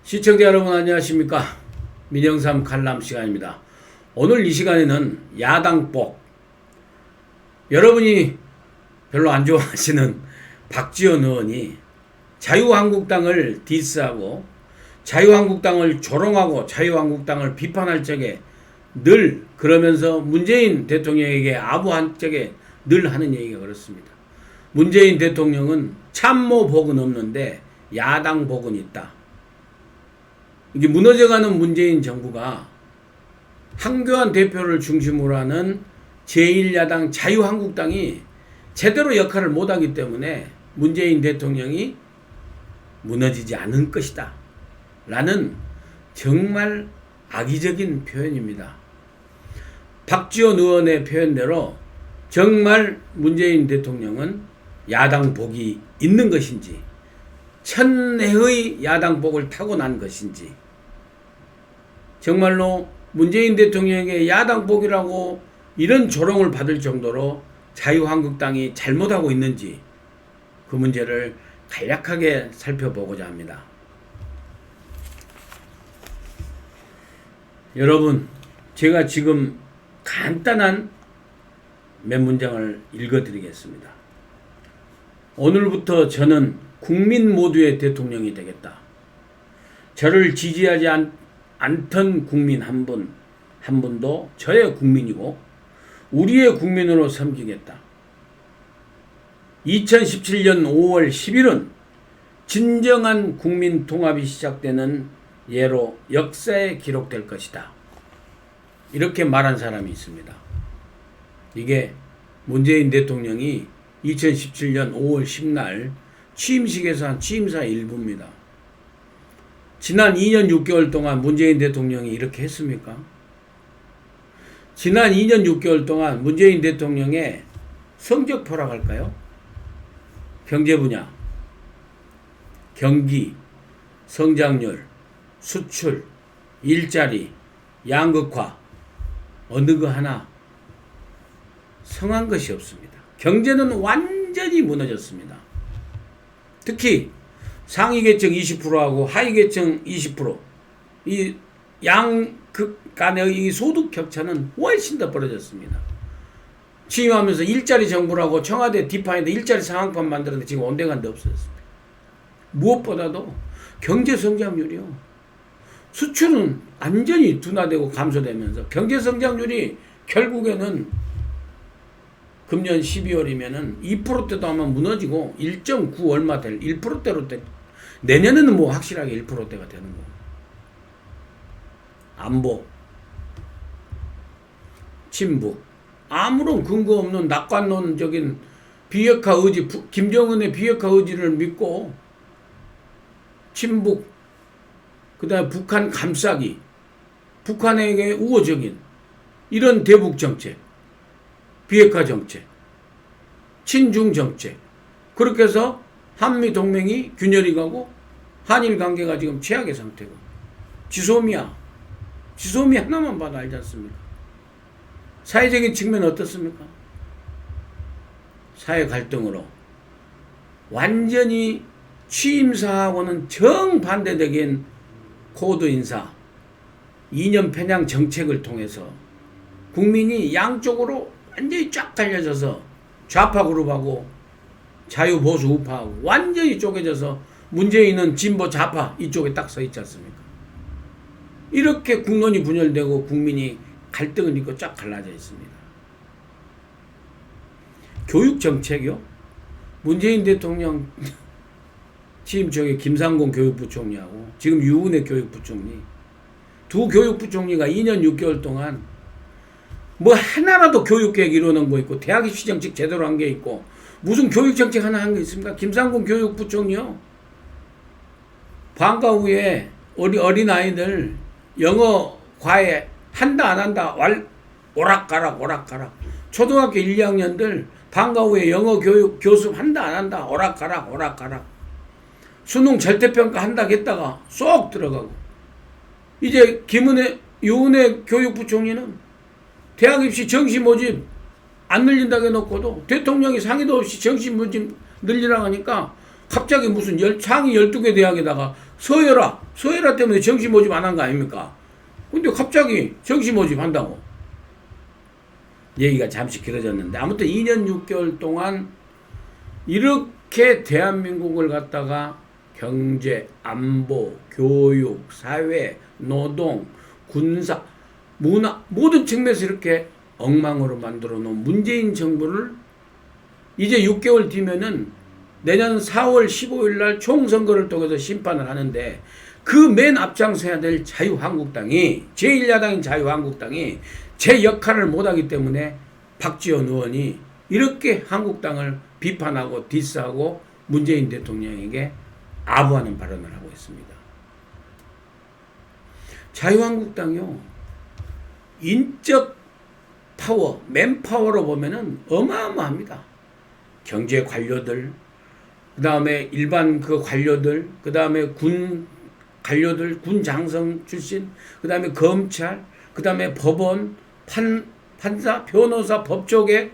시청자 여러분 안녕하십니까. 민영삼 칼럼 시간입니다. 오늘 이 시간에는 야당복, 여러분이 별로 안 좋아하시는 박지원 의원이 자유한국당을 디스하고 자유한국당을 조롱하고 자유한국당을 비판할 적에 늘 그러면서 문재인 대통령에게 아부한 적에 늘 하는 얘기가 그렇습니다. 문재인 대통령은 참모복은 없는데 야당복은 있다. 이게 무너져가는 문재인 정부가 한교안 대표를 중심으로 하는 제1야당 자유한국당이 제대로 역할을 못하기 때문에 문재인 대통령이 무너지지 않을 것이다 라는 정말 악의적인 표현입니다. 박지원 의원의 표현대로 정말 문재인 대통령은 야당복이 있는 것인지 천혜의 야당복을 타고난 것인지, 정말로 문재인 대통령에게 야당복이라고 이런 조롱을 받을 정도로 자유한국당이 잘못하고 있는지 그 문제를 간략하게 살펴보고자 합니다. 여러분, 제가 지금 간단한 몇 문장을 읽어드리겠습니다. 오늘부터 저는 국민 모두의 대통령이 되겠다. 저를 지지하지 않던 국민 한 분도 저의 국민이고 우리의 국민으로 섬기겠다. 2017년 5월 10일은 진정한 국민 통합이 시작되는 예로 역사에 기록될 것이다. 이렇게 말한 사람이 있습니다. 이게 문재인 대통령이 2017년 5월 10날 취임식에서 한 취임사 일부입니다. 지난 2년 6개월 동안 문재인 대통령이 이렇게 했습니까? 지난 2년 6개월 동안 문재인 대통령의 성적표라고 할까요? 경제 분야, 경기, 성장률, 수출, 일자리, 양극화, 어느 거 하나 성한 것이 없습니다. 경제는 완전히 무너졌습니다. 특히 상위계층 20%하고 하위계층 20%, 이 양극 간의 이 소득 격차는 훨씬 더 벌어졌습니다. 취임하면서 일자리 정부라고 청와대 뒷판에도 일자리 상황판 만들었는데 지금 온데간데 없어졌습니다. 무엇보다도 경제 성장률이요. 수출은 완전히 둔화되고 감소되면서 경제 성장률이 결국에는 금년 12월이면은 2%대도 아마 무너지고 1.9 얼마 될 1%대로 내년에는 뭐 확실하게 1%대가 되는 거. 안보, 친북, 아무런 근거 없는 낙관론적인 비핵화 의지, 김정은의 비핵화 의지를 믿고 친북, 그 다음에 북한 감싸기, 북한에게 우호적인 이런 대북 정책, 비핵화 정책, 친중 정책, 그렇게 해서 한미 동맹이 균열이 가고 한일 관계가 지금 최악의 상태고, 지소미 하나만 봐도 알지 않습니까? 사회적인 측면 어떻습니까? 사회 갈등으로 완전히 취임사하고는 정반대적인 코드 인사, 이념 편향 정책을 통해서 국민이 양쪽으로 완전히 쫙 갈려져서 좌파 그룹하고 자유보수 우파하고 완전히 쪼개져서 문재인은 진보 좌파 이쪽에 딱 서 있지 않습니까? 이렇게 국론이 분열되고 국민이 갈등을 입고 쫙 갈라져 있습니다. 교육정책이요? 문재인 대통령 취임 초에 김상곤 교육부총리하고 지금 유은혜 교육부총리, 두 교육부총리가 2년 6개월 동안 뭐 하나라도 교육계획 이루어놓은 거 있고 대학 입시 정책 제대로 한 게 있고 무슨 교육 정책 하나 한 게 있습니까? 김상곤 교육부총리요. 방과 후에 어린 아이들 영어 과외 한다 안 한다 오락가락. 초등학교 1, 2학년들 방과 후에 영어 교육 교습 한다 안 한다 오락가락. 수능 절대평가 한다 했다가 쏙 들어가고, 이제 유은혜 교육부총리는 대학 입시 정시 모집 안 늘린다고 해놓고도 대통령이 상의도 없이 정시 모집 늘리라고 하니까 갑자기 무슨 상위 12개 대학에다가 서해라 때문에 정시 모집 안 한 거 아닙니까? 근데 갑자기 정시 모집 한다고. 얘기가 잠시 길어졌는데 아무튼 2년 6개월 동안 이렇게 대한민국을 갖다가 경제, 안보, 교육, 사회, 노동, 군사, 문화 모든 측면에서 이렇게 엉망으로 만들어 놓은 문재인 정부를 이제 6개월 뒤면은 내년 4월 15일 날 총선거를 통해서 심판을 하는데 그 맨 앞장서야 될 자유한국당이 제1야당인 자유한국당이 제 역할을 못하기 때문에 박지원 의원이 이렇게 한국당을 비판하고 디스하고 문재인 대통령에게 아부하는 발언을 하고 있습니다. 자유한국당이요, 인적 파워, 맨파워로 보면은 어마어마합니다. 경제 관료들, 그 다음에 일반 그 관료들, 그 다음에 군 관료들, 군 장성 출신, 그 다음에 검찰, 그 다음에 법원, 판사, 변호사, 법조계,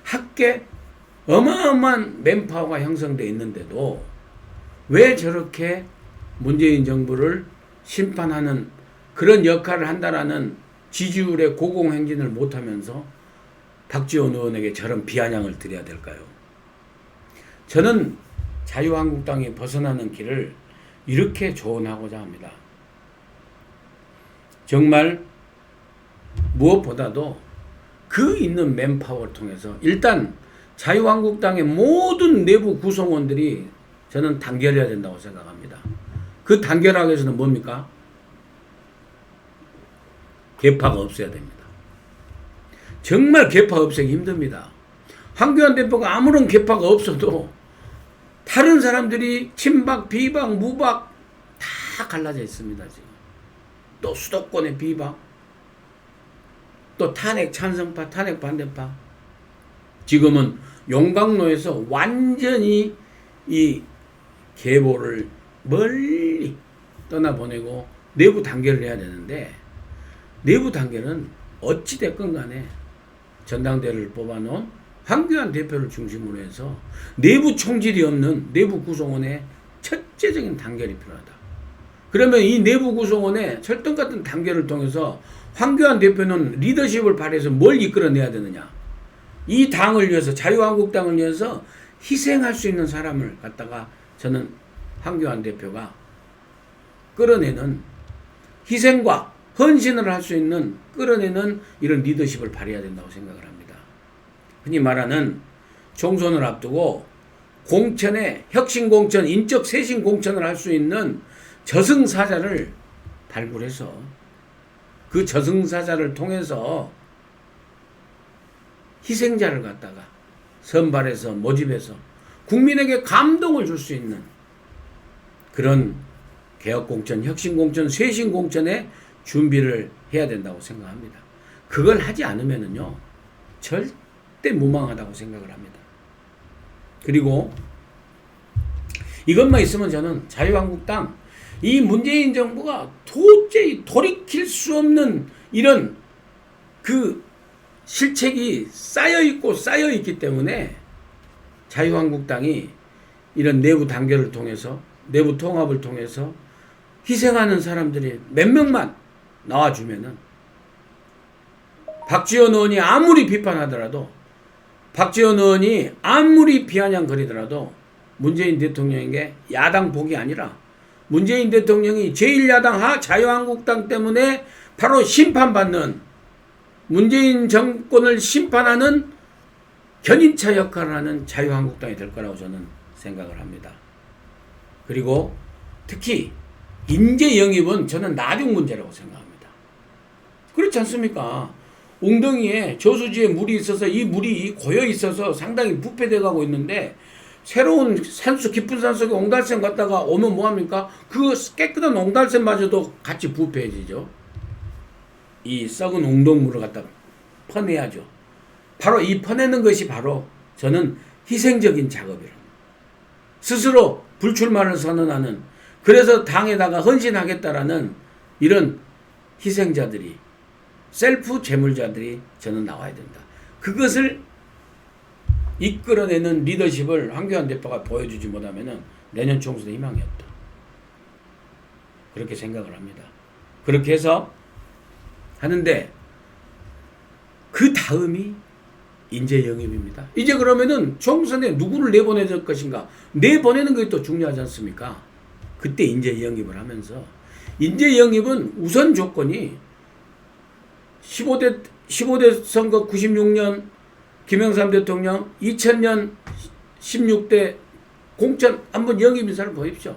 학계, 어마어마한 맨파워가 형성되어 있는데도 왜 저렇게 문재인 정부를 심판하는 그런 역할을 한다라는 지지율의 고공행진을 못하면서 박지원 의원에게 저런 비아냥을 드려야 될까요? 저는 자유한국당이 벗어나는 길을 이렇게 조언하고자 합니다. 정말 무엇보다도 그 있는 맨파워를 통해서 일단 자유한국당의 모든 내부 구성원들이 저는 단결해야 된다고 생각합니다. 그 단결하기 위해서는 뭡니까? 계파가 없어야 됩니다. 정말 계파 없애기 힘듭니다. 황교안 대표가 아무런 계파가 없어도 다른 사람들이 친박, 비박, 무박 다 갈라져 있습니다. 지금 또 수도권의 비박, 또 탄핵 찬성파, 탄핵 반대파. 지금은 용광로에서 완전히 이 계보를 멀리 떠나보내고 내부 단결을 해야 되는데, 내부 단결은 어찌됐건 간에 전당대회를 뽑아놓은 황교안 대표를 중심으로 해서 내부 총질이 없는 내부 구성원의 첫째적인 단결이 필요하다. 그러면 이 내부 구성원의 철등 같은 단결을 통해서 황교안 대표는 리더십을 발휘해서 뭘 이끌어내야 되느냐. 이 당을 위해서, 자유한국당을 위해서 희생할 수 있는 사람을 갖다가 저는 황교안 대표가 끌어내는, 희생과 헌신을 할 수 있는, 끌어내는 이런 리더십을 발휘해야 된다고 생각을 합니다. 흔히 말하는 총선을 앞두고 공천에 혁신공천, 인적 쇄신공천을 할 수 있는 저승사자를 발굴해서 그 저승사자를 통해서 희생자를 갖다가 선발해서 모집해서 국민에게 감동을 줄 수 있는 그런 개혁공천, 혁신공천, 쇄신공천에 준비를 해야 된다고 생각합니다. 그걸 하지 않으면은요, 절대 무망하다고 생각을 합니다. 그리고 이것만 있으면 저는 자유한국당, 이 문재인 정부가 도저히 돌이킬 수 없는 이런 그 실책이 쌓여있기 때문에 자유한국당이 이런 내부 단결을 통해서, 내부 통합을 통해서 희생하는 사람들이 몇 명만 나와주면은, 박지원 의원이 아무리 비판하더라도, 박지원 의원이 아무리 비아냥거리더라도 문재인 대통령에게 야당 복이 아니라 문재인 대통령이 제1야당 자유한국당 때문에 바로 심판받는, 문재인 정권을 심판하는 견인차 역할을 하는 자유한국당이 될 거라고 저는 생각을 합니다. 그리고 특히 인재 영입은 저는 나중 문제라고 생각합니다. 그렇지 않습니까? 웅덩이에 저수지에 물이 있어서 이 물이 고여 있어서 상당히 부패돼 가고 있는데, 새로운 산속, 깊은 산속에 옹달샘 갔다가 오면 뭐합니까? 그 깨끗한 옹달샘마저도 같이 부패해지죠. 이 썩은 웅덩물을 갖다 퍼내야죠. 바로 이 퍼내는 것이 바로 저는 희생적인 작업이랍니다. 스스로 불출마를 선언하는, 그래서 당에다가 헌신하겠다라는 이런 희생자들이, 셀프 재물자들이 저는 나와야 된다. 그것을 이끌어내는 리더십을 황교안 대표가 보여주지 못하면 내년 총선에 희망이 없다. 그렇게 생각을 합니다. 그렇게 해서 하는데 그 다음이 인재 영입입니다. 이제 그러면은 총선에 누구를 내보낼 것인가? 내보내는 것이 또 중요하지 않습니까? 그때 인재 영입을 하면서 인재 영입은 우선 조건이 15대 선거 96년 김영삼 대통령 2000년 16대 공천 한번 영입 인사를 보십시오.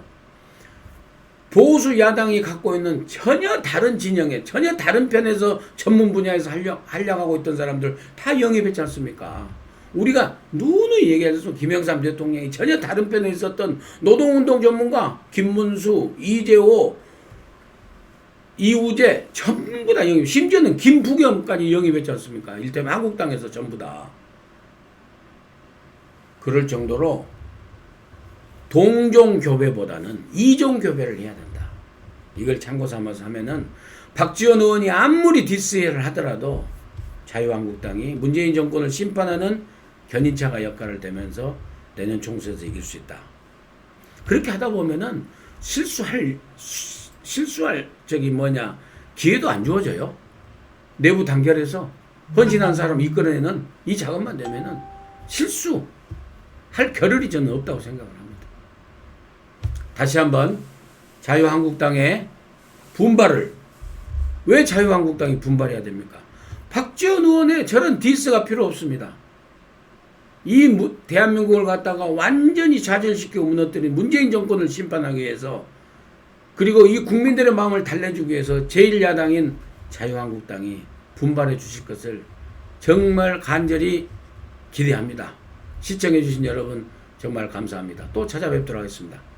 보수 야당이 갖고 있는 전혀 다른 진영에 전혀 다른 편에서 전문 분야에서 하려고 있던 사람들 다 영입했지 않습니까? 우리가 누누이 얘기해서 김영삼 대통령이 전혀 다른 편에 있었던 노동운동 전문가 김문수, 이재호, 이우재 전부 다 영입, 심지어는 김부겸까지 영입했지 않습니까? 일테면 한국당에서 전부 다. 그럴 정도로 동종교배보다는 이종교배를 해야 된다. 이걸 참고 삼아서 하면은 박지원 의원이 아무리 디스를 하더라도 자유한국당이 문재인 정권을 심판하는 견인차가 역할을 되면서 내년 총선에서 이길 수 있다. 그렇게 하다 보면은 실수할 기회도 안 주어져요. 내부 단결해서 헌신한 사람 이끌어내는 이 작업만 되면은 실수할 겨를이 저는 없다고 생각을 합니다. 다시 한번 자유한국당의 분발을, 왜 자유한국당이 분발해야 됩니까? 박지원 의원의 저런 디스가 필요 없습니다. 이 대한민국을 갖다가 완전히 좌절시키고 무너뜨린 문재인 정권을 심판하기 위해서, 그리고 이 국민들의 마음을 달래주기 위해서 제1야당인 자유한국당이 분발해 주실 것을 정말 간절히 기대합니다. 시청해 주신 여러분 정말 감사합니다. 또 찾아뵙도록 하겠습니다.